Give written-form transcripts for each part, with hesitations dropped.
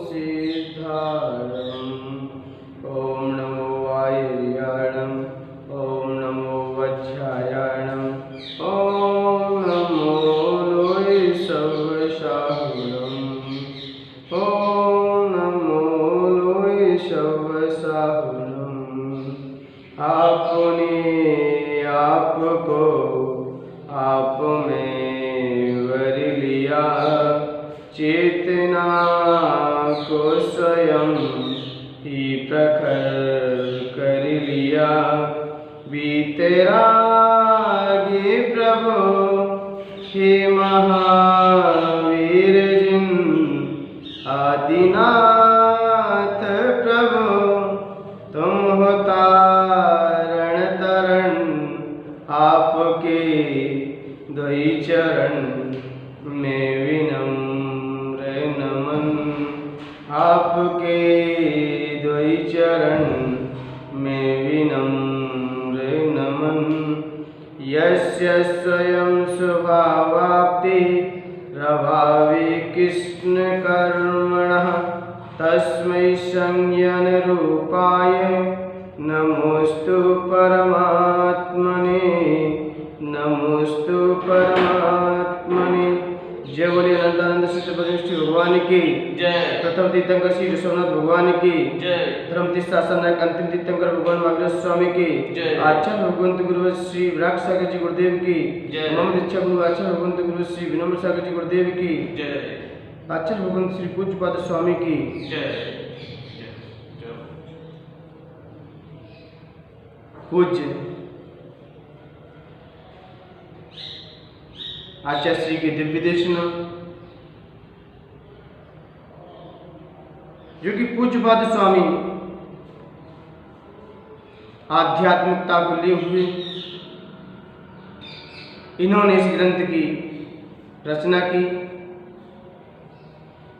सिद्धारम् ॐ नमो वायुर्याणम् ॐ नमो वज्रायणम् ॐ नमो लोय शवसाहुरम् ॐ नमो लोय शवसाहुरम्। आपने आपको आप में वर लिया, चेतना को स्वयं ही प्रखर कर लिया। वीतरागी प्रभु हे महावीर जिन, आदिनाथ प्रभु तुम हो तारण तरण। आपके द्वै चरण में विनम्र नमन, आपके द्वै चरण में विनम्र नमन। यस्य स्वयं स्वभावाप्ति प्रभावी कृष्ण कर्मणः, तस्मै संज्ञन रूपाय नमोस्तु परमात्मने, नमोस्तु परमात्मने। जय बोले अनंतानंद श्री भगवान की जय। प्रथम तीर्थंकर श्री विश्वनाथ भगवान की जय। धर्म तीर्थ शासन नायक अंतिम तीर्थंकर भगवान मार्गदर्शन स्वामी की जय। आचार्य भगवंत गुरु श्री विराट सागर जी गुरुदेव की जय। मम दीक्षा गुरु आचार्य भगवंत गुरु श्री विनम्र सागर जी गुरुदेव की जय। आचार्य भगवंत श्री पूज्यपाद स्वामी की जय। पूज्य आचार्य श्री के दिव्य देशना, जो कि पूज्यपाद स्वामी आध्यात्मिकता को लिए हुए इन्होंने इस ग्रंथ की रचना की।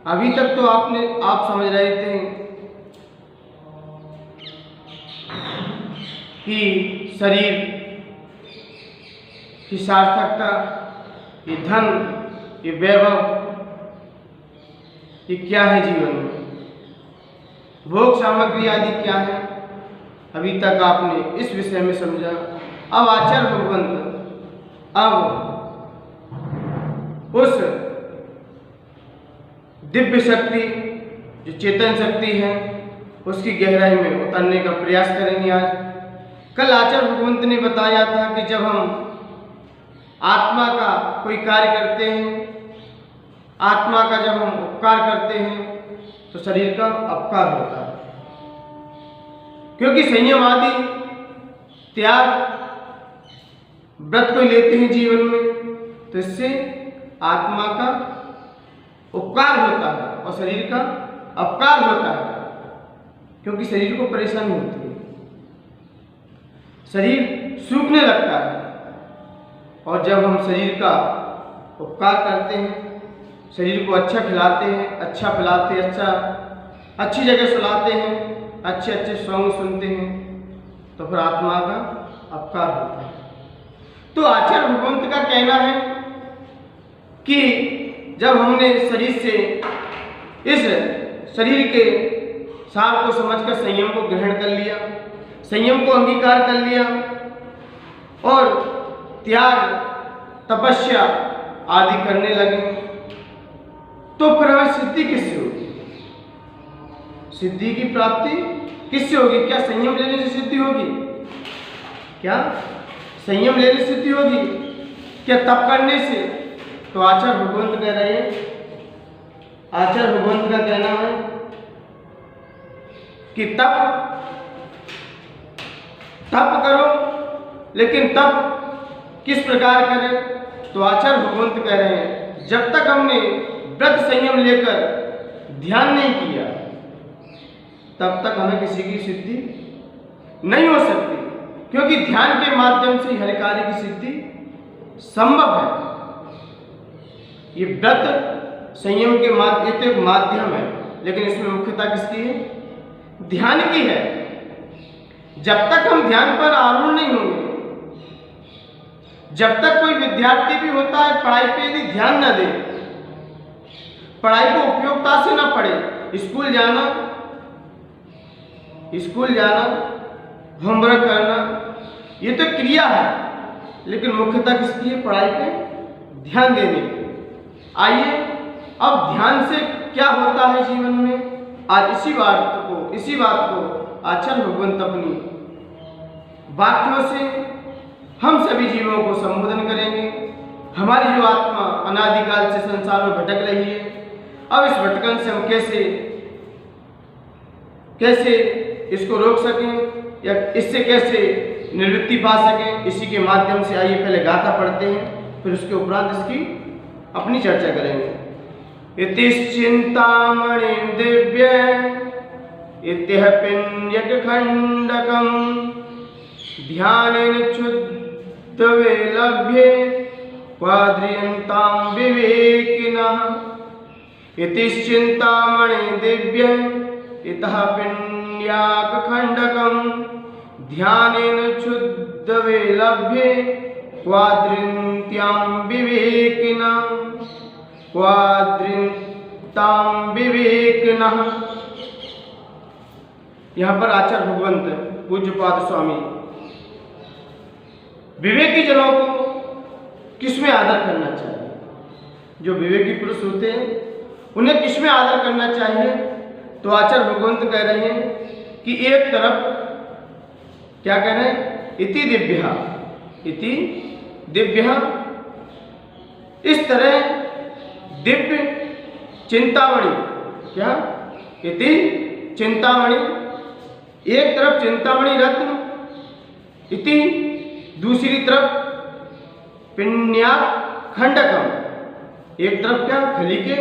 अभी तक तो आप समझ रहे थे कि शरीर की सार्थकता, ये धन, ये वैभव, ये क्या है जीवन में, भोग सामग्री आदि क्या है। अभी तक आपने इस विषय में समझा। अब आचार्य भगवंत अब उस दिव्य शक्ति जो चेतन शक्ति है उसकी गहराई में उतरने का प्रयास करेंगे आज। कल आचार्य भगवंत ने बताया था कि जब हम आत्मा का कोई कार्य करते हैं, आत्मा का जब हम उपकार करते हैं तो शरीर का अपकार होता है, क्योंकि संयम आदि त्याग व्रत को लेते हैं जीवन में, तो इससे आत्मा का उपकार होता है और शरीर का अपकार होता है, क्योंकि शरीर को परेशानी होती है, शरीर सूखने लगता है। और जब हम शरीर का उपकार करते हैं, शरीर को अच्छा खिलाते हैं, अच्छा पिलाते हैं, अच्छी जगह सुलाते हैं, अच्छे अच्छे सॉन्ग सुनते हैं, तो फिर आत्मा का अपकार होता है। तो आचार्य भगवंत का कहना है कि जब हमने शरीर से इस शरीर के सार को समझकर संयम को ग्रहण कर लिया, संयम को अंगीकार कर लिया और त्याग तपस्या आदि करने लगे, तो फिर हमें सिद्धि किससे होगी? सिद्धि की प्राप्ति किससे होगी? क्या संयम लेने से सिद्धि होगी? क्या संयम लेने से सिद्धि होगी? क्या तप करने से? तो आचार्य भगवंत कह रहे हैं, आचार्य भगवंत का कहना है कि तप करो, लेकिन तप किस प्रकार करें? तो आचार्य भगवंत कह रहे हैं, जब तक हमने व्रत संयम लेकर ध्यान नहीं किया तब तक हमें किसी की सिद्धि नहीं हो सकती, क्योंकि ध्यान के माध्यम से हर कार्य की सिद्धि संभव है। ये व्रत संयम के माध्यम है, लेकिन इसमें मुख्यता किसकी है? ध्यान की है। जब तक हम ध्यान पर आरूढ़ नहीं होंगे, जब तक कोई विद्यार्थी भी होता है पढ़ाई पे यदि ध्यान न दे, पढ़ाई को उपयोगिता से न पढ़े, स्कूल जाना, होमवर्क करना, ये तो क्रिया है, लेकिन मुख्यतः किसकी है? पढ़ाई पे ध्यान देने की। आइए अब ध्यान से क्या होता है जीवन में, आज इसी बात को आचार्य भगवंत अपनी वाक्यों से हम सभी जीवों को संबोधन करेंगे। हमारी जो आत्मा अनादिकाल से संसार में भटक रही है, अब इस भटकन से हम कैसे इसको रोक सकें या इससे कैसे निवृत्ति पा सकें, इसी के माध्यम से आइए पहले गाथा पढ़ते हैं, फिर उसके उपरांत इसकी अपनी चर्चा करेंगे। इतिश्चिंतामणि दिव्य इत्यह पिण्यक खंडकम ध्यानेन क्षुद्वे लभ्ये क्वाद्रियन्तां विवेकिनः। इतिश्चिंतामणि दिव्य इतः पिण्याक खंडकम ध्यानेन क्षुद्वे लभ्ये क्वाद्रियन्तां विवेकिनः। यहाँ पर आचार्य भगवंत पूज्यपाद स्वामी विवेकी जनों को किसमें आदर करना चाहिए, जो विवेकी पुरुष होते हैं उन्हें किसमें आदर करना चाहिए, तो आचार्य भगवंत कह रहे हैं कि एक तरफ क्या कह रहे हैं? इति दिव्य, इस तरह दिव्य चिंतामणि, क्या? इति चिंतामणि, एक तरफ चिंतामणि रत्न, इति दूसरी तरफ पिण्याक खंडकम, एक तरफ क्या? खली के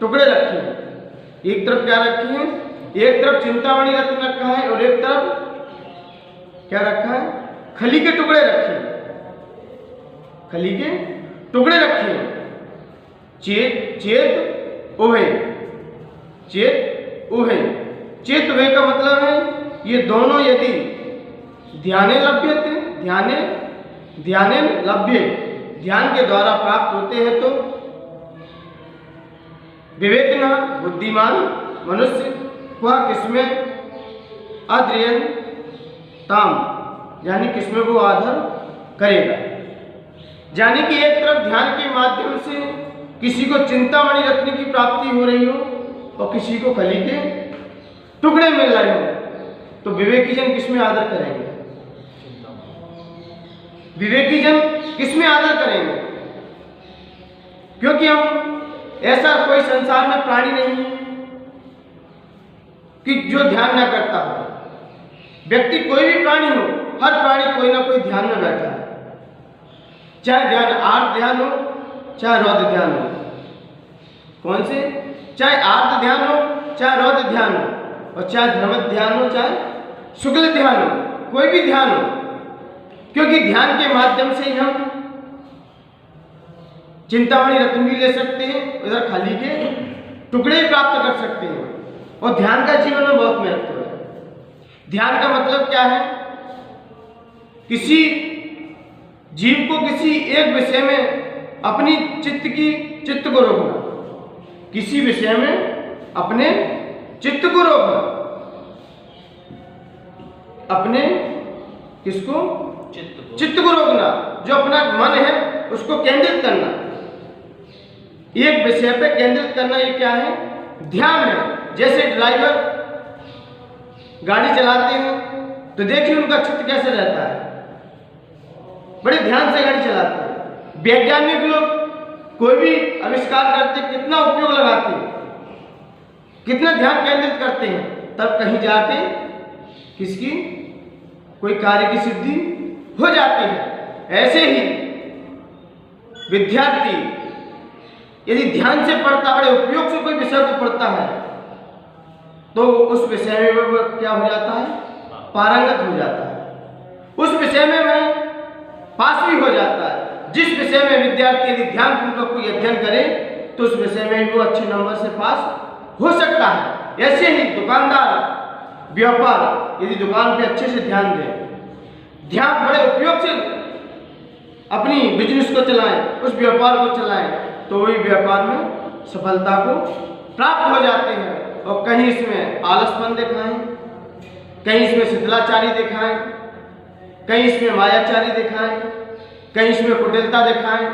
टुकड़े रखे हैं। एक तरफ क्या रखी है? एक तरफ चिंतामणि रत्न रखा है और एक तरफ क्या रखा है? खली के टुकड़े रखे हैं। खली के टुकड़े रखे हैं। चेत उभय, चेत उभय का मतलब है ये दोनों यदि ध्याने लभ्य, ध्यान के द्वारा प्राप्त होते हैं तो विवेकना, बुद्धिमान मनुष्य, वह किसमें? अद्रियंताम, यानी किसमें वो आदर करेगा। यानी कि एक तरफ ध्यान के माध्यम से किसी को चिंतामणि रत्न की प्राप्ति हो रही हो और किसी को खली के टुकड़े मिल रहे हो, तो विवेकी जन किसमें आदर करेंगे? विवेकी जन किसमें आदर करेंगे? क्योंकि हम ऐसा कोई संसार में प्राणी नहीं है कि जो ध्यान न करता हो। व्यक्ति कोई भी प्राणी हो, हर प्राणी कोई ना कोई ध्यान में बैठा है, चाहे ध्यान आर्त ध्यान हो, चाहे रौद्र ध्यान हो। कौन से? चाहे आर्त ध्यान हो, चाहे रौद्र ध्यान हो, और चाहे धर्म ध्यान हो, चाहे शुक्ल ध्यान हो, कोई भी ध्यान हो, क्योंकि ध्यान के माध्यम से ही हम चिंतामणि रत्न भी ले सकते हैं, उधर खाली के टुकड़े प्राप्त कर सकते हैं। और ध्यान का जीवन में बहुत महत्व है। ध्यान का मतलब क्या है? किसी जीव को किसी एक विषय में अपनी चित्त को रोकना, किसी विषय में अपने चित्त को रोकना, अपने किसको? चित्त को रोकना, जो अपना मन है उसको केंद्रित करना, एक विषय पे केंद्रित करना। ये क्या है? ध्यान है। जैसे ड्राइवर गाड़ी चलाते हैं तो देखिए उनका चित्त कैसे रहता है, बड़े ध्यान से गाड़ी चलाते हैं। वैज्ञानिक लोग कोई भी आविष्कार करते, कितना उपयोग लगाते हैं, कितना ध्यान केंद्रित करते हैं, तब कहीं जाके किसकी कोई कार्य की सिद्धि हो जाती है। ऐसे ही विद्यार्थी यदि ध्यान से पढ़ता, बड़े उपयोग से कोई विषय को पढ़ता है, तो उस विषय में वह क्या हो जाता है? पारंगत हो जाता है। उस विषय में वह पास भी हो जाता है। जिस विषय में विद्यार्थी यदि ध्यानपूर्वक कोई अध्ययन करे तो उस विषय में वो अच्छे नंबर से पास हो सकता है। ऐसे ही दुकानदार व्यापार यदि दुकान पे अच्छे से ध्यान दे, ध्यान बड़े उपयोग से अपनी बिजनेस को चलाएं, उस व्यापार को चलाएं, तो वही व्यापार में सफलता को प्राप्त हो जाते हैं। और कहीं इसमें आलसपन दिखाएं, कहीं इसमें शिथिलाचारी दिखाएं, कहीं इसमें मायाचारी दिखाएं, कहीं इसमें कुटिलता दिखाएं,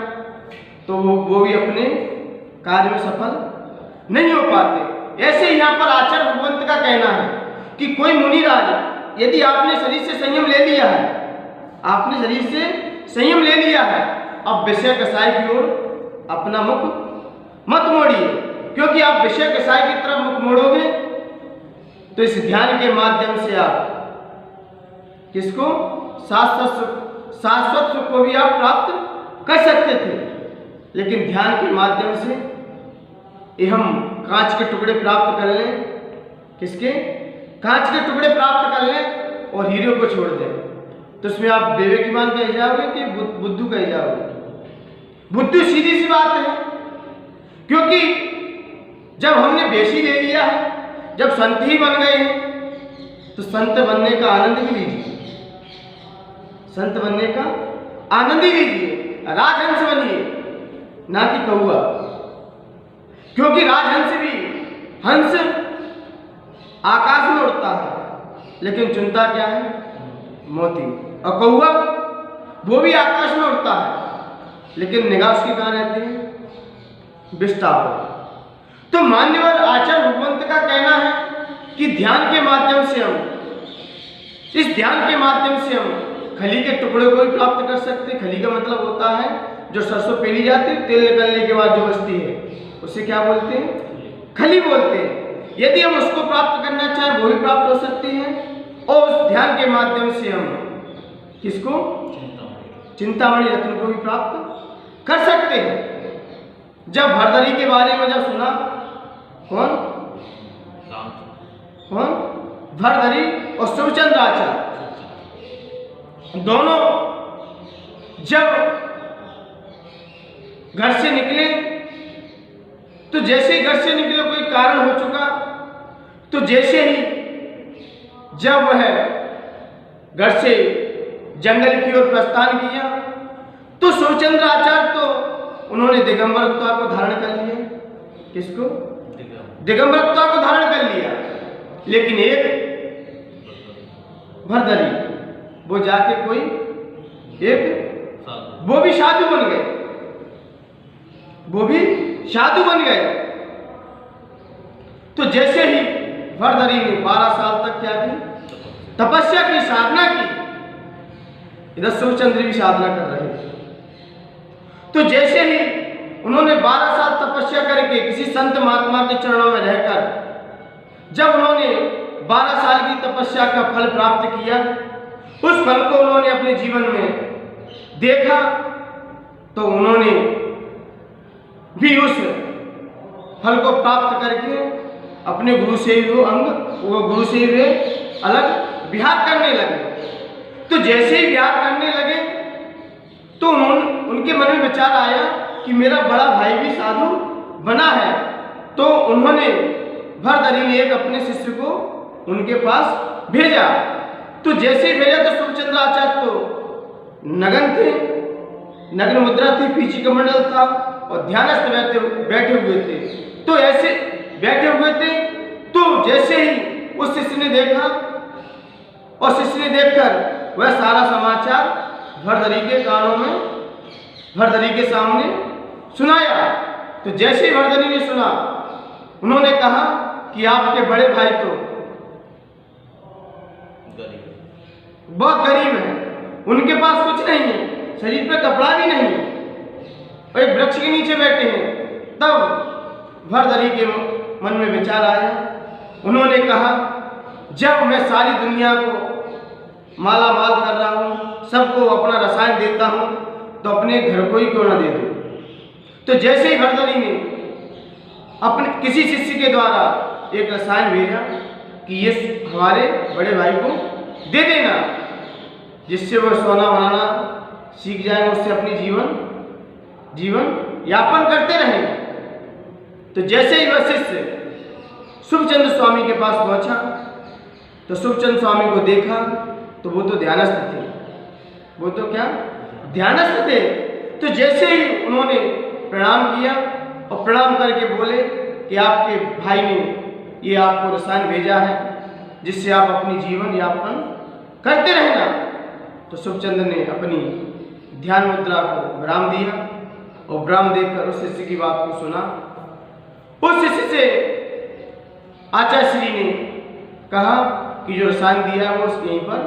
तो वो भी अपने कार्य में सफल नहीं हो पाते। ऐसे यहाँ पर आचार्य भगवंत का कहना है कि कोई मुनिराज, यदि आपने शरीर से संयम ले लिया है, आपने शरीर से संयम ले लिया है, अब विषय कसाय की ओर अपना मुख मत मोड़िए, क्योंकि आप विषय कसाय की तरफ मुख मोड़ोगे तो इस ध्यान के माध्यम से आप किसको, शाश्वत सुख को भी आप प्राप्त कर सकते थे, लेकिन ध्यान के माध्यम से ये हम कांच के टुकड़े प्राप्त कर लें, किसके, कांच के टुकड़े प्राप्त कर लें और हीरे को छोड़ दें, तो उसमें आप विवेकीमान कहे जाओगे कि बुद्धू कहे जाओगे? बुद्धू, सीधी सी बात है, क्योंकि जब हमने बेशी ले लिया है, जब संत ही बन गए हैं, तो संत बनने का आनंद भी लीजिए, संत बनने का आनंद ही लीजिए, राजहंस बनिए, ना कि कौआ, क्योंकि राजहंस भी, हंस आकाश में उड़ता है लेकिन चुनता क्या है, मोती, और कौआ वो भी आकाश में उड़ता है लेकिन निगाह उसकी कहाँ रहती है, विष्ठा पर। तो मान्यवर आचार्य भगवंत का कहना है कि ध्यान के माध्यम से हम, इस ध्यान के माध्यम से हम खली के टुकड़े को भी प्राप्त कर सकते हैं। खली का मतलब होता है जो सरसों पेली जाती है, तेल निकलने के बाद जो बचती है उसे क्या बोलते हैं, खली बोलते हैं। यदि हम उसको प्राप्त करना चाहें वो भी प्राप्त हो सकती है, और उस ध्यान के माध्यम से हम किसको, चिंतामणि रत्न को भी प्राप्त कर सकते हैं। जब भरदरी के बारे में जब सुना, कौन कौन, भरदरी और शिवचंद्र आचार्य दोनों जब घर से निकले, तो जैसे ही घर से निकले कोई कारण हो चुका, तो जैसे ही जब वह घर से जंगल की ओर प्रस्थान किया, तो शिवचंद्र आचार्य तो उन्होंने दिगंबरत्वा को धारण कर लिया, किसको, दिगंबरत्वा को धारण कर लिया, लेकिन एक भरदरी वो जाके कोई एक, वो भी साधु बन गए, वो भी साधु बन गए। तो जैसे ही भरदरी ने 12 साल तक क्या की, तपस्या की, साधना की, इधर शिवचंद्र भी साधना कर रहे थे। तो जैसे ही उन्होंने 12 साल तपस्या करके किसी संत महात्मा के चरणों में रहकर जब उन्होंने 12 साल की तपस्या का फल प्राप्त किया, उस फल को उन्होंने अपने जीवन में देखा, तो उन्होंने भी उस फल को प्राप्त करके अपने गुरु से ही वो गुरु से ही अलग विहार करने लगे। तो जैसे ही विहार करने लगे तो उनके मन में विचार आया कि मेरा बड़ा भाई भी साधु बना है, तो उन्होंने, भरदरी ने एक अपने शिष्य को उनके पास भेजा। तो जैसे ही भेजा तो शिवचंद्र आचार्य तो नगन थे, नग्न मुद्रा थी, पीछे कमंडल था और ध्यानस्थ बैठे हुए थे। तो ऐसे बैठे हुए थे, तो जैसे ही उस शिष्य ने देखा और शिष्य ने देखकर वह सारा समाचार भरदरी के कानों में, भरदरी के सामने सुनाया। तो जैसे ही भरदरी ने सुना, उन्होंने कहा कि आपके बड़े भाई तो बहुत गरीब है, उनके पास कुछ नहीं है, शरीर पे कपड़ा भी नहीं है, और एक वृक्ष के नीचे बैठे हैं। तब भरदरी के मन में विचार आया, उन्होंने कहा जब मैं सारी दुनिया को माला माल कर रहा हूँ, सबको अपना रसायन देता हूँ, तो अपने घर को ही क्यों ना दे दूँ। तो जैसे ही भरदरी ने अपने किसी शिष्य के द्वारा एक रसायन भेजा कि ये हमारे बड़े भाई को दे देना, जिससे वह सोना बनाना सीख जाएंगे, उससे अपनी जीवन यापन करते रहेंगे। तो जैसे ही वह शिष्य शुभचंद्र स्वामी के पास पहुंचा, तो शुभचंद्र स्वामी को देखा तो वो तो ध्यानस्थ थे, वो तो क्या ध्यानस्थ थे। तो जैसे ही उन्होंने प्रणाम किया और प्रणाम करके बोले कि आपके भाई ने ये आपको रसायन भेजा है जिससे आप अपनी जीवन यापन करते रहना। तो शुभचंद्र ने अपनी ध्यान मुद्रा को विराम दिया और विराम देकर उस शिष्य की बात को सुना। उस शिष्य से आचार्य श्री ने कहा कि जो रसायन दिया है वो यहीं पर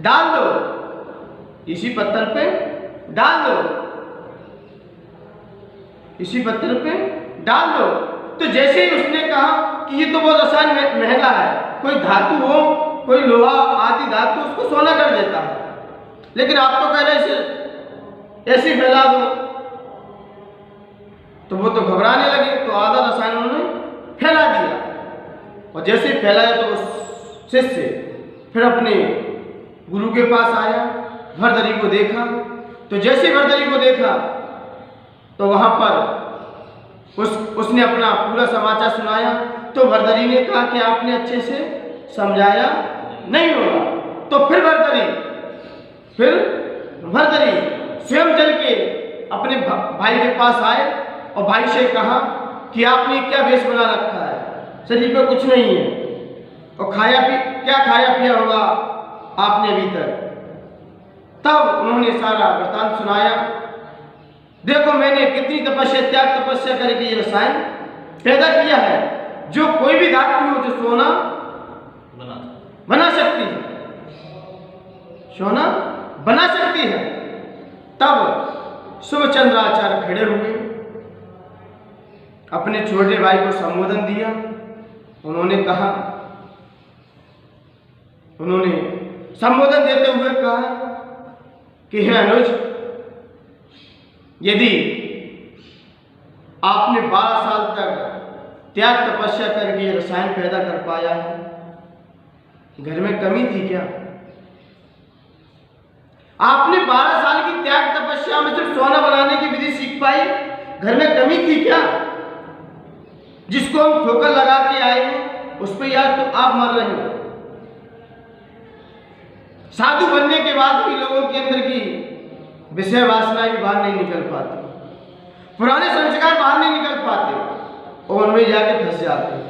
डाल दो, इसी पत्थर पे डाल दो, इसी पत्थर पे डाल दो। तो जैसे ही उसने कहा कि ये तो बहुत रसायन महंगा है, कोई धातु हो, कोई लोहा आदि धातु उसको सोना कर देता है, लेकिन आप तो कह रहे इसे ऐसे फैला दो। तो वो तो घबराने लगे, तो आधा रसायन उन्होंने फैला दिया। और जैसे ही फैलाया तो उस शिष्य फिर अपने गुरु के पास आया, भरदरी को देखा। तो जैसे भरदरी को देखा तो वहां पर उसने अपना पूरा समाचार सुनाया। तो भरदरी ने कहा कि आपने अच्छे से समझाया नहीं होगा। तो फिर भरदरी स्वयं चल के अपने भाई के पास आए और भाई से कहा कि आपने क्या वेश बना रखा है, शरीर पे कुछ नहीं है, और क्या खाया पिया होगा आपने अभी तक। तब उन्होंने सारा वृत्तांत सुनाया। देखो मैंने कितनी त्याग तपस्या करके ये रसायन पैदा किया है, जो कोई भी धातु हो जो सोना बना सकती है, सोना बना सकती है। तब शुभचंद्राचार्य खड़े हुए, अपने छोटे भाई को संबोधन दिया। उन्होंने संबोधन देते हुए कहा कि हे अनुज, यदि आपने 12 साल तक त्याग तपस्या करके ये रसायन पैदा कर पाया है, घर में कमी थी क्या? आपने 12 साल की त्याग तपस्या में सिर्फ सोना बनाने की विधि सीख पाई, घर में कमी थी क्या? जिसको हम ठोकर लगा के आए हैं उस पर यार तो आप मर रहे हो। साधु बनने के बाद भी लोगों के अंदर की विषय वासना भी बाहर नहीं निकल पाती, पुराने संस्कार बाहर नहीं निकल पाते और उनमें जाके फंस जाते।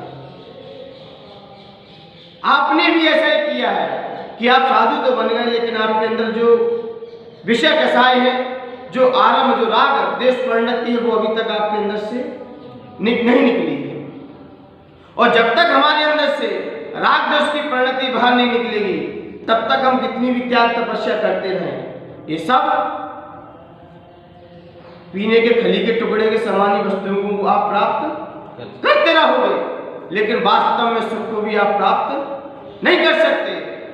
आपने भी ऐसा ही किया है कि आप साधु तो बन गए, लेकिन आपके अंदर जो विषय कसाय है, जो आरंभ, जो राग देश परिणति है, वो अभी तक आपके अंदर से नहीं निकली है। और जब तक हमारे अंदर से राग देश की परिणति बाहर नहीं निकलेगी, तब तक हम कितनी भी त्याग तपस्या करते रहें, ये सब पीने के खली के टुकड़े के समान ही वस्तुओं को आप प्राप्त करते रहोगे, लेकिन वास्तव में सुख को भी आप प्राप्त नहीं कर सकते।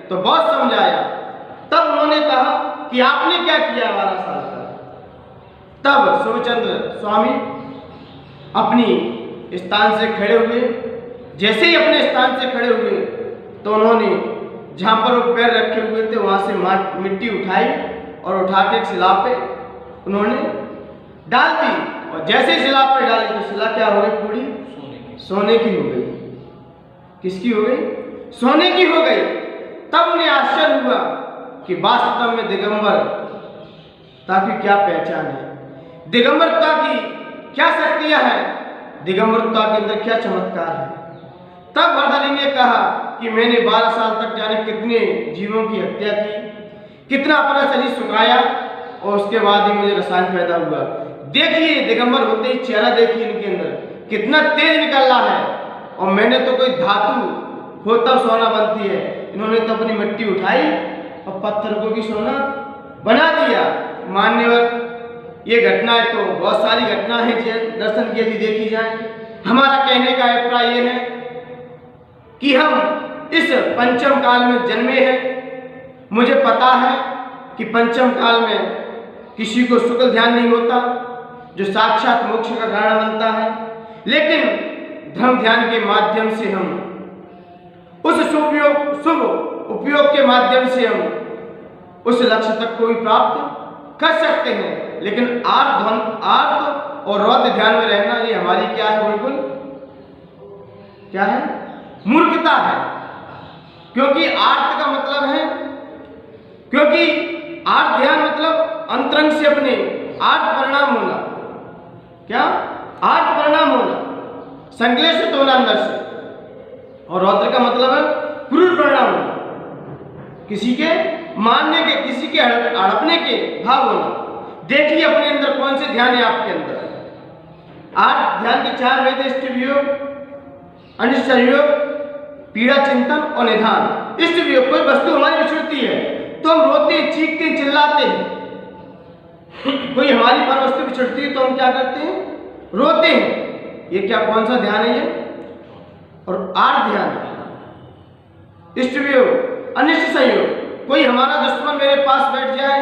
तो बहुत समझाया। तब उन्होंने कहा कि आपने क्या किया 12 साल तक। तब शुभचंद्र स्वामी अपनी स्थान से खड़े हुए। जैसे ही अपने स्थान से खड़े हुए तो उन्होंने जहाँ पर वो पैर रखे हुए थे वहाँ से मिट्टी उठाई और उठा के शिला पे उन्होंने डाल दी। और जैसे ही शिला पे डाली तो शिला क्या हो गई? पूरी सोने की हो गई। किसकी हो गई? सोने की हो गई। तब उन्हें आश्चर्य हुआ कि वास्तव में दिगंबरता की क्या पहचान है, दिगंबरता की क्या शक्तियां हैं, दिगंबरता के अंदर क्या चमत्कार है। तब भरदरी ने कहा कि मैंने 12 साल तक जाने कितने जीवों की हत्या की, कितना अपना शरीर सुखाया, और उसके बाद ही मुझे रसायन पैदा हुआ। देखिए दिगंबर होते ही चेहरा देखिए इनके अंदर कितना तेज निकल रहा है। और मैंने तो कोई धातु हो तब सोना बनती है, इन्होंने तो अपनी मिट्टी उठाई और पत्थर को भी सोना बना दिया। मान्यवर ये घटनाएं तो बहुत सारी घटनाएं हैं दर्शन के लिए देखी जाए। हमारा कहने का अभिप्राय ये है कि हम इस पंचम काल में जन्मे हैं। मुझे पता है कि पंचम काल में किसी को शुक्ल ध्यान नहीं होता जो साक्षात मोक्ष का कारण बनता है, लेकिन धर्म ध्यान के माध्यम से हम उस शुभ उपयोग के माध्यम से हम उस लक्ष्य तक को भी प्राप्त कर सकते हैं। लेकिन आर्त और रौद्र ध्यान में रहना ये हमारी क्या है? बिल्कुल क्या है? मूर्खता है। क्योंकि आर्त का मतलब है, क्योंकि आर्त ध्यान मतलब अंतरंग से अपने आर्त परिणाम होना। क्या? आर्त परिणाम होना, संकलेशित होना अंदर से। और रौद्र का मतलब है क्रूर परिणाम, किसी के मानने के, किसी के हड़पने के भाव होना। देखिए अपने अंदर कौन से ध्यान है आपके अंदर। 8 ध्यान के 4 वेद, इष्ट वियोग, अनिष्ट संयोग, पीड़ा चिंतन और निधान। इष्ट वियोग, कोई वस्तु हमारी बिछुड़ती है तो हम रोते हैं, चीखते हैं, चिल्लाते हैं। कोई हमारी पर वस्तु बिछुड़ती है तो हम क्या करते हैं? रोते हैं। ये क्या, कौन सा ध्यान है ये? और 8 ध्यान, इष्ट वियोग, अनिष्ट संयोग, कोई हमारा दुश्मन मेरे पास बैठ जाए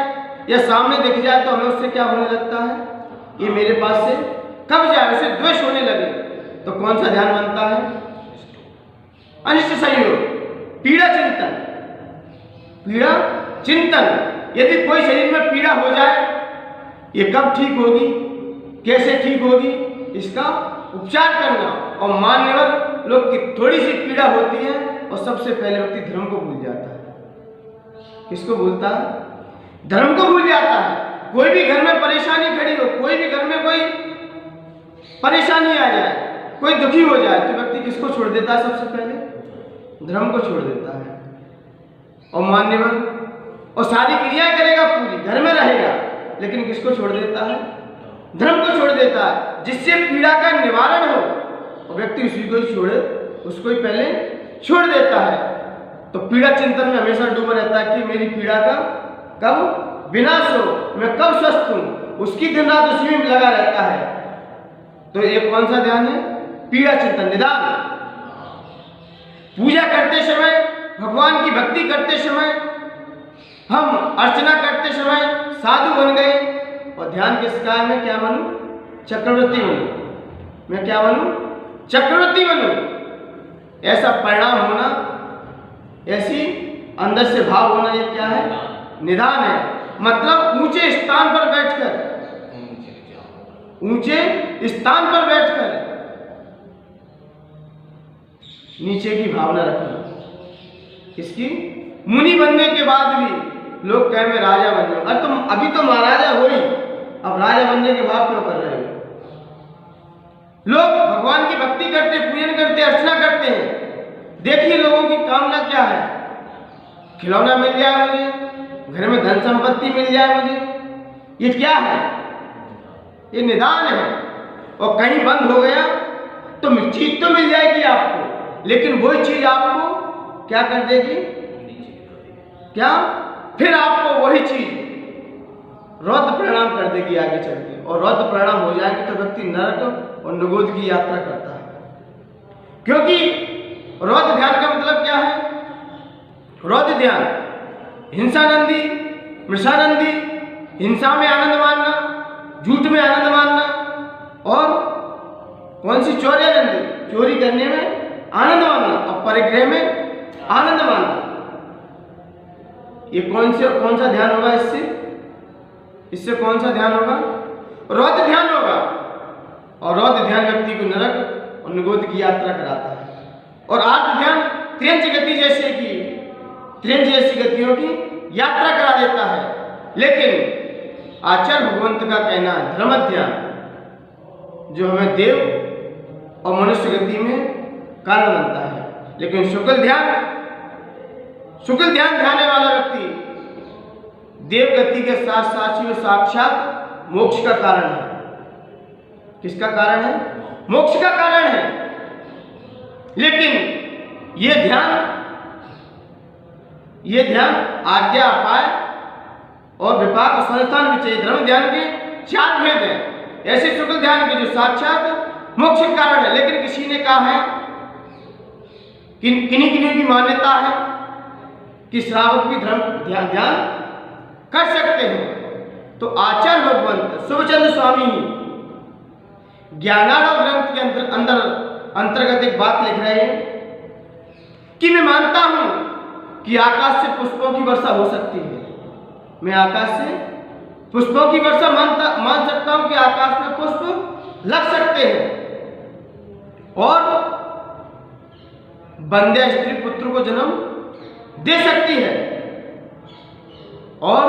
या सामने दिख जाए तो हमें उससे क्या होने लगता है? ये मेरे पास से कब जाए, उसे द्वेष होने लगे, तो कौन सा ध्यान बनता है? अनिष्ट संयोग, पीड़ा चिंतन। पीड़ा चिंतन, यदि कोई शरीर में पीड़ा हो जाए, ये कब ठीक होगी, कैसे ठीक होगी, इसका उपचार करना। और मान्यवर लोग की थोड़ी सी पीड़ा होती है और सबसे पहले व्यक्ति धर्म को भूल जाता है। किसको भूलता है? धर्म को भूल जाता है। कोई भी घर में परेशानी खड़ी हो, कोई भी घर में कोई परेशानी आ जाए, कोई दुखी हो जाए, तो व्यक्ति किसको छोड़ देता है? सबसे पहले धर्म को छोड़ देता है और मान्यवर, और सारी क्रियाएं करेगा, पूरी घर में रहेगा, लेकिन किसको छोड़ देता है? धर्म को छोड़ देता है, जिससे पीड़ा का निवारण हो, और व्यक्ति उसी को ही छोड़े, उसको ही पहले छोड़ देता है। तो पीड़ा चिंतन में हमेशा डूबा रहता है कि मेरी पीड़ा का कब विनाश हो, मैं कब स्वस्थ हूं, उसकी दिन रात उसी में लगा रहता है। तो ये कौन सा ध्यान है? पीड़ा चिंतन, निदान। पूजा करते समय, भगवान की भक्ति करते समय, हम अर्चना करते समय साधु बन गए और ध्यान किसका है? मैं क्या बनूं? चक्रवर्ती बनूं। मैं क्या बनूं? चक्रवर्ती बनूं। ऐसा परिणाम होना, ऐसी अंदर से भाव होना, ये क्या है? निदान है। मतलब ऊंचे स्थान पर बैठकर, ऊंचे स्थान पर बैठकर नीचे की भावना रखना। किसकी? मुनि बनने के बाद भी लोग कहे मैं राजा बन जाऊं। अरे तुम अभी तो महाराजा हो ही, अब राजा बनने के भाव क्यों कर रहे हो? लोग भगवान की भक्ति करते, पूजन करते, अर्चना करते हैं। देखिए लोगों की कामना क्या है? खिलौना मिल जाए मुझे, घर में धन संपत्ति मिल जाए मुझे। ये क्या है? ये निदान है। और कहीं बंद हो गया तो चीज तो मिल जाएगी आपको, लेकिन वही चीज आपको क्या कर देगी? क्या? फिर आपको वही चीज रौद्र परिणाम कर देगी आगे चल के। और रौद्र परिणाम हो जाएंगे तो व्यक्ति नरक और निगोद की यात्रा करता है। क्योंकि रौद्र ध्यान का मतलब क्या है? रौद्र ध्यान हिंसानंदी, मृषानंदी, हिंसा में आनंद मानना, झूठ में आनंद मानना, और कौन सी? चौर्यानंदी, चोरी करने में आनंद मानना और परिग्रह में आनंद मानना। ये कौन सा ध्यान होगा? इससे कौन सा ध्यान होगा? रौद्र ध्यान होगा। और रौद्र ध्यान व्यक्ति को नरक और निगोद की यात्रा कराता है। और आर्त ध्यान त्रियंच गति जैसे की, त्रियंच जैसी गतियों की यात्रा करा देता है। लेकिन आचार्य भगवंत का कहना है धर्म ध्यान, जो हमें देव और मनुष्य गति में कारण बनता है। लेकिन शुक्ल ध्यान ध्याने वाला व्यक्ति देव गति के साथ साथ ही साक्षात मोक्ष का कारण है। किसका कारण है? मोक्ष का कारण है। लेकिन ये ध्यान आज्ञा, अपाय और विपाक और संस्थान भी चाहिए। धर्म ध्यान के 4 भेद हैं। ऐसे शुक्ल ध्यान के जो साक्षात मोक्ष का कारण है। लेकिन किसी ने कहा है, किन्हीं की मान्यता है कि श्रावक भी धर्म ध्यान कर सकते हैं। तो आचार्य भगवंत शुभचंद्र स्वामी ज्ञानार्णव ग्रंथ के अंतर्गत एक बात लिख रहे हैं कि मैं मानता हूं कि आकाश से पुष्पों की वर्षा हो सकती है। मैं आकाश से पुष्पों की वर्षा मान सकता हूं कि आकाश में पुष्प लग सकते हैं और बंध्या स्त्री पुत्र को जन्म दे सकती है और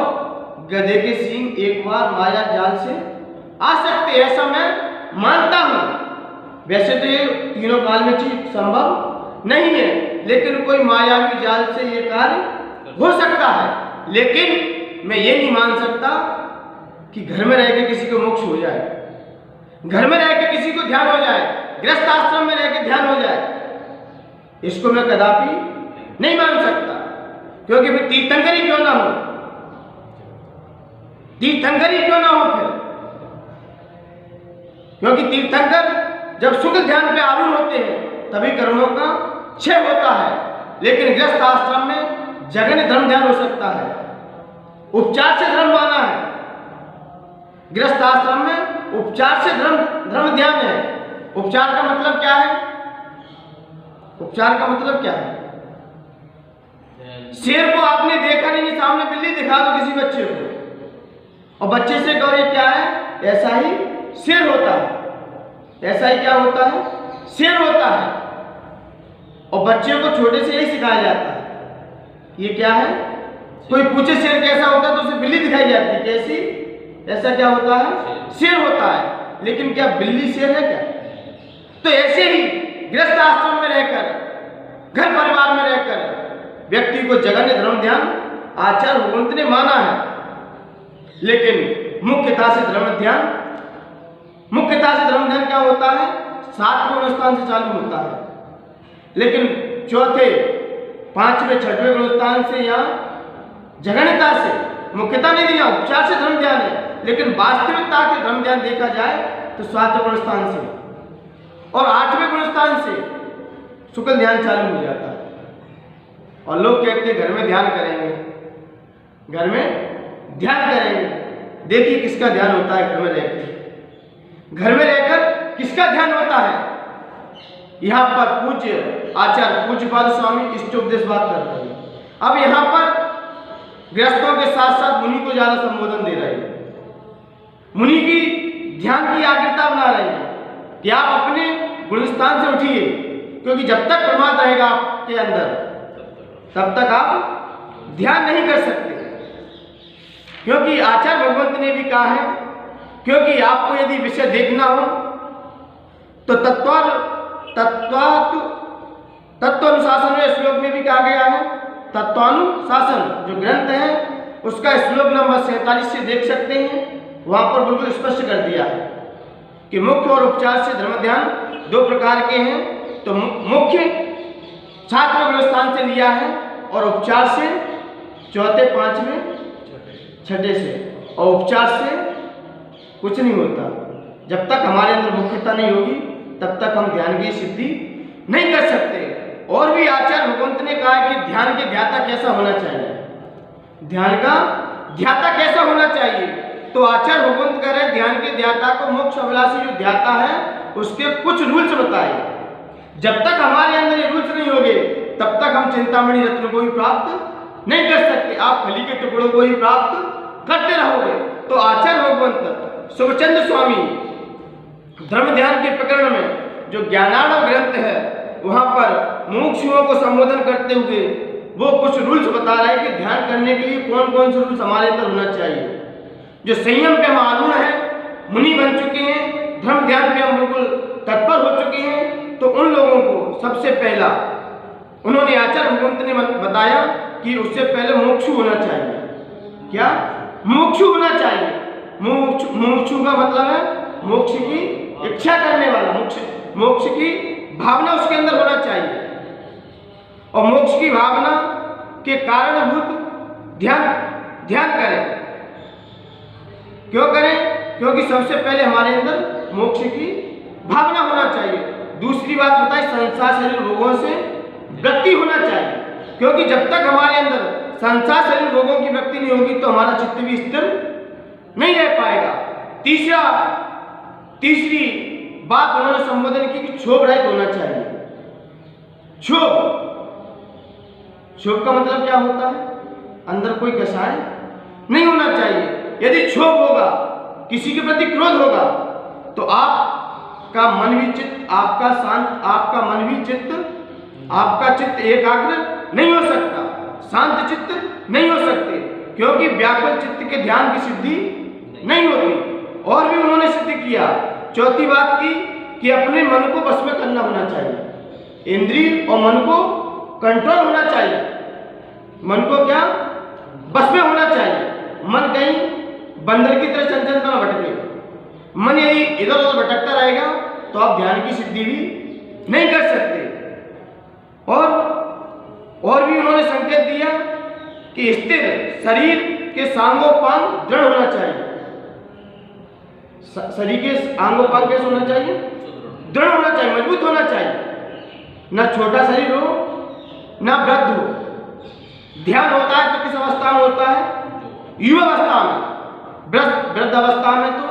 गधे के सींग एक बार माया जाल से आ सकते हैं। ऐसा मैं मानता हूं। वैसे तो ये तीनों काल में चीज संभव नहीं है, लेकिन कोई मायावी जाल से ये कार्य हो सकता है। लेकिन मैं ये नहीं मान सकता कि घर में रह के किसी को मोक्ष हो जाए, घर में रह के किसी को ध्यान हो जाए, गृहस्थ आश्रम में रह के ध्यान हो जाए। इसको मैं कदापि नहीं मान सकता, क्योंकि फिर तीर्थंकरी क्यों ना हो, तीर्थंकरी क्यों ना हो फिर, क्योंकि तीर्थंकर जब शुक्ल ध्यान पे आरूढ़ होते हैं तभी कर्मों का क्षय होता है। लेकिन गृहस्थ आश्रम में जघन्य धर्म ध्यान हो सकता है, उपचार से धर्म माना है। गृहस्थ आश्रम में उपचार से धर्म ध्यान है। उपचार का मतलब क्या है? उपचार का मतलब क्या है? शेर को आपने देखा नहीं, सामने बिल्ली दिखा दो किसी बच्चे को और बच्चे से कहो ये क्या है, ऐसा ही शेर होता है, ऐसा ही क्या होता है, शेर होता है। और बच्चे को छोटे से यही सिखाया जाता है ये क्या है। कोई पूछे शेर कैसा होता है तो उसे बिल्ली दिखाई जाती है, कैसी, ऐसा क्या होता है, शेर होता है। लेकिन क्या बिल्ली शेर है क्या? तो ऐसे ही गृहस्थ आश्रम में रहकर, घर परिवार में रहकर व्यक्ति को जघन्य धर्म ध्यान आचार्य भगवंत ने माना है। लेकिन मुख्यता से धर्म ध्यान क्या होता है? 7वें गुणस्थान से चालू होता है। लेकिन चौथे, 5वें, 6वें गुणस्थान से या जघन्यता से मुख्यता नहीं दिया, उपचार से धर्म ध्यान है। लेकिन वास्तविकता के धर्म ध्यान देखा जाए तो 7वें गुणस्थान से और 8वें गुणस्थान से शुक्ल ध्यान चालू हो जाता है। और लोग कहते हैं घर में ध्यान करेंगे, घर में ध्यान करेंगे। देखिए किसका ध्यान होता है घर में रहकर, घर में रहकर किसका ध्यान होता है। यहाँ पर पूज्य आचार्य पूज्यपाद स्वामी इष्टोपदेश बात कर रहे हैं। अब यहाँ पर गृहस्थों के साथ साथ मुनि को ज्यादा संबोधन दे रहे हैं, मुनि की ध्यान की आकृता बना रहे हैं कि आप अपने गुणस्थान से उठिए, क्योंकि जब तक प्रमाद रहेगा आपके अंदर तब तक आप ध्यान नहीं कर सकते। क्योंकि आचार्य भगवंत ने भी कहा है, क्योंकि आपको यदि विषय देखना हो तो तत्वानुशासन में श्लोक में भी कहा गया है। तत्वानुशासन जो ग्रंथ है उसका श्लोक नंबर 47 से देख सकते हैं, वहां पर बिल्कुल स्पष्ट कर दिया है कि मुख्य और उपचार से धर्म ध्यान 2 प्रकार के हैं। तो मुख्य 7वें गुणस्थान से लिया है और उपचार से 4थे, 5वें, 6ठे से। और उपचार से कुछ नहीं होता, जब तक हमारे अंदर मुख्यता नहीं होगी तब तक हम ध्यान की सिद्धि नहीं कर सकते। और भी आचार्य भगवंत ने कहा कि ध्यान के ध्याता कैसा होना चाहिए, ध्यान का ध्याता कैसा होना चाहिए। तो आचार्य भगवंत कह रहे ध्यान के ध्याता को मोक्ष अभिलाषी जो ध्याता है उसके कुछ रूल्स बताए। जब तक हमारे अंदर ये रूल्स नहीं होंगे तब तक हम चिंतामणि रत्न को भी प्राप्त नहीं कर सकते, आप खली के टुकड़ों को ही प्राप्त करते रहोगे। तो आचार्य भगवंत सुखचंद्र स्वामी धर्म ध्यान के प्रकरण में जो ज्ञानार्णव ग्रंथ है वहां पर मुमुक्षुओं को संबोधन करते हुए वो कुछ रूल्स बता रहे हैं कि ध्यान करने के लिए कौन कौन से रूल्स हमारे अंदर होना चाहिए। जो संयम पे हम आरूढ़ हैं, मुनि बन चुके हैं, धर्म ध्यान पे हम बिल्कुल तत्पर हो चुके हैं, तो उन लोगों को सबसे पहला उन्होंने आचार्य भगवंत ने बताया कि उससे पहले मुमुक्षु होना चाहिए। क्या? मुमुक्षु होना चाहिए। मुमुक्षु का मतलब है मोक्ष की इच्छा करने वाला, मोक्ष की भावना उसके अंदर होना चाहिए। और मोक्ष की भावना के कारणभूत ध्यान करें। क्यों करें? क्योंकि सबसे पहले हमारे अंदर मोक्ष की भावना होना चाहिए। दूसरी बात बताई, संसार शरीर रोगों से वृत्ति होना चाहिए, क्योंकि जब तक हमारे अंदर संसार शरीर रोगों की वृत्ति नहीं होगी तो हमारा चित्त भी स्थिर नहीं रह पाएगा। तीसरी बात उन्होंने संबोधन की कि क्षोभ रहित होना चाहिए। क्षोभ का मतलब क्या होता है? अंदर कोई कषाय नहीं होना चाहिए। यदि क्षोभ होगा, किसी के प्रति क्रोध होगा, तो आपका मन भी चित्त, आपका चित्त एकाग्र नहीं हो सकता, शांत चित्त नहीं हो सकते, क्योंकि व्याकुल चित्त के ध्यान की सिद्धि नहीं होती। और भी उन्होंने सिद्ध किया, चौथी बात की कि अपने मन को वश में करना होना चाहिए। इंद्रिय और मन को कंट्रोल होना चाहिए। मन को क्या बस में होना चाहिए। मन कहीं बंदर की तरह चंचल न भटके। मन यदि इधर उधर भटकता रहेगा तो आप ध्यान की सिद्धि भी नहीं कर सकते। और भी उन्होंने संकेत दिया कि स्थिर शरीर के सांगोपांग दृढ़ होना चाहिए। शरीर के अंगोपांग कैसे होना चाहिए? दृढ़ होना चाहिए, मजबूत होना चाहिए। ना छोटा शरीर हो ना वृद्ध हो। ध्यान होता है तो किस अवस्था में होता है? युवा अवस्था में। वृद्ध अवस्था में तो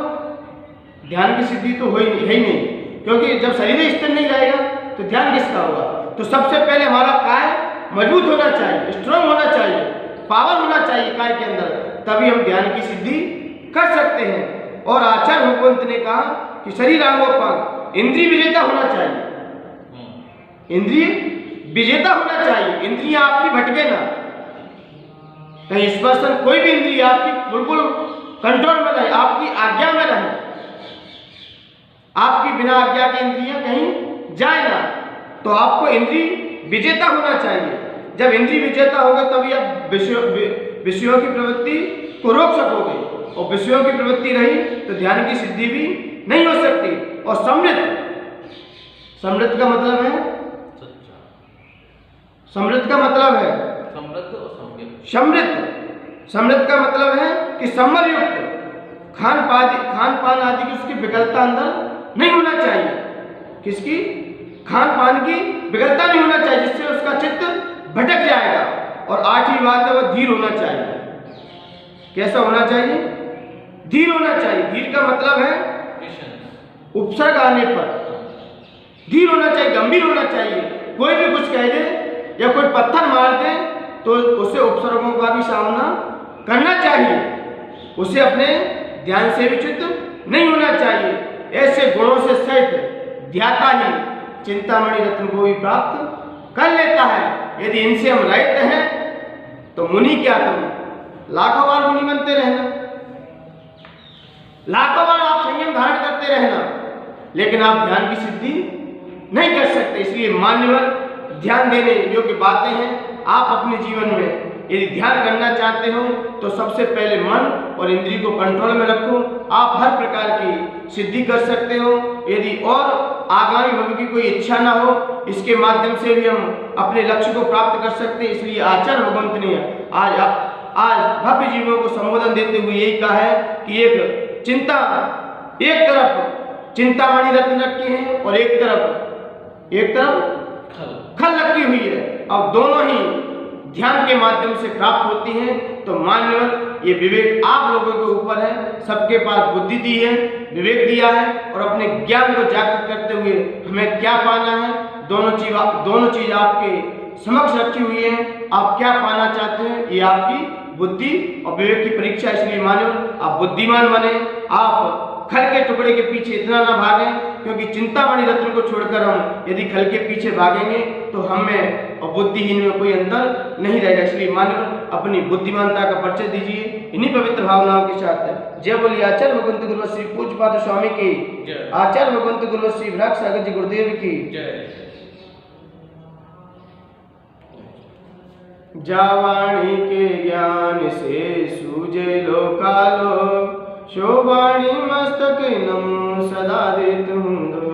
ध्यान की सिद्धि तो है ही नहीं, क्योंकि जब शरीर स्थिर नहीं रहेगा तो ध्यान किसका होगा? तो सबसे पहले हमारा काय मजबूत होना चाहिए, स्ट्रांग होना चाहिए, पावर होना चाहिए काय के अंदर, तभी हम ध्यान की सिद्धि कर सकते हैं। और आचार्य भगवंत ने कहा कि शरीर अंगोपांग इंद्रिय विजेता होना चाहिए। इंद्रिय विजेता होना चाहिए। इंद्रियां आपकी भटके ना, कहीं स्पर्शन कोई भी इंद्रिय आपकी बिल्कुल कंट्रोल में रहे, आपकी आज्ञा में रहे। आपकी बिना आज्ञा की इंद्रियां कहीं जाए ना। तो आपको इंद्रिय विजेता होना चाहिए। जब इंद्रिय विजेता होगा तभी आप विषयों की प्रवृत्ति को रोक सकोगे, और विषयों की प्रवृत्ति रही तो ध्यान की सिद्धि भी नहीं हो सकती। और समृद्ध का मतलब है समृद्ध का मतलब है समृद्ध का मतलब है कि सम्मर युक्त खान पान आदि की उसकी विकलता अंदर नहीं होना चाहिए। किसकी? खान पान की विकलता नहीं होना चाहिए, जिससे उसका चित्त भटक जाएगा। और आठवीं बात है वह धीर होना चाहिए। कैसा होना चाहिए? धीर होना चाहिए। धीर का मतलब है उपसर्ग आने पर धीर होना चाहिए, गंभीर होना चाहिए। कोई भी कुछ कह दे या कोई पत्थर मार दे तो उसे उपसर्गों का भी सामना करना चाहिए। उसे अपने ध्यान से विच्युत नहीं होना चाहिए। ऐसे गुणों से सहित ध्याता ही चिंतामणि रत्न को भी प्राप्त कर लेता है। यदि इनसे हम रहित हैं तो मुनि क्या, तुम लाखों बार मुनि बनते रहना, लाखों बार आप संयम धारण करते रहना, लेकिन आप ध्यान की सिद्धि नहीं कर सकते। इसलिए मान्यवर ध्यान देने योग्य बातें हैं। आप अपने जीवन में यदि ध्यान करना चाहते हो तो सबसे पहले मन और इंद्रिय को कंट्रोल में रखो। आप हर प्रकार की सिद्धि कर सकते हो। यदि और आगामी भविष्य की कोई इच्छा ना हो, इसके माध्यम से भी हम अपने लक्ष्य को प्राप्त कर सकते हैं। इसलिए आचार्य भगवंत ने आज भव्य जीवों को संबोधन देते हुए यही कहा है कि एक तरफ चिंतामणि रत्न रखे हैं और एक तरफ खल रखी हुई है। अब दोनों ही ध्यान के माध्यम से प्राप्त होती हैं। तो मान्यवर ये विवेक आप लोगों के ऊपर है। सबके पास बुद्धि दी है, विवेक दिया है, और अपने ज्ञान को जागृत करते हुए हमें क्या पाना है, दोनों चीज आपके समक्ष रखी हुई है। आप क्या पाना चाहते हैं, ये आपकी बुद्धि और विवेक की परीक्षा। इसलिए मान्यवर आप बुद्धिमान बने। आप खल के टुकड़े के पीछे इतना ना भागें, क्योंकि चिंतामणि रत्न को छोड़कर हम यदि खल के पीछे भागेंगे तो हमें और बुद्धिहीन में कोई अंतर नहीं रहेगा। इसलिए मान्यवर अपनी बुद्धिमानता का परिचय दीजिए इन्हीं पवित्र भावनाओं के साथ। जय बोलिए आचार्य भगवंत गुरुवत श्री पूज्यपाद स्वामी की, आचार्य भगवंत गुरुवत श्री विराट सागर जी गुरुदेव की जय। जावाणी के ज्ञान से सूझे लोकालोक, शोभाणी मस्तक नम सदा देत हूँ।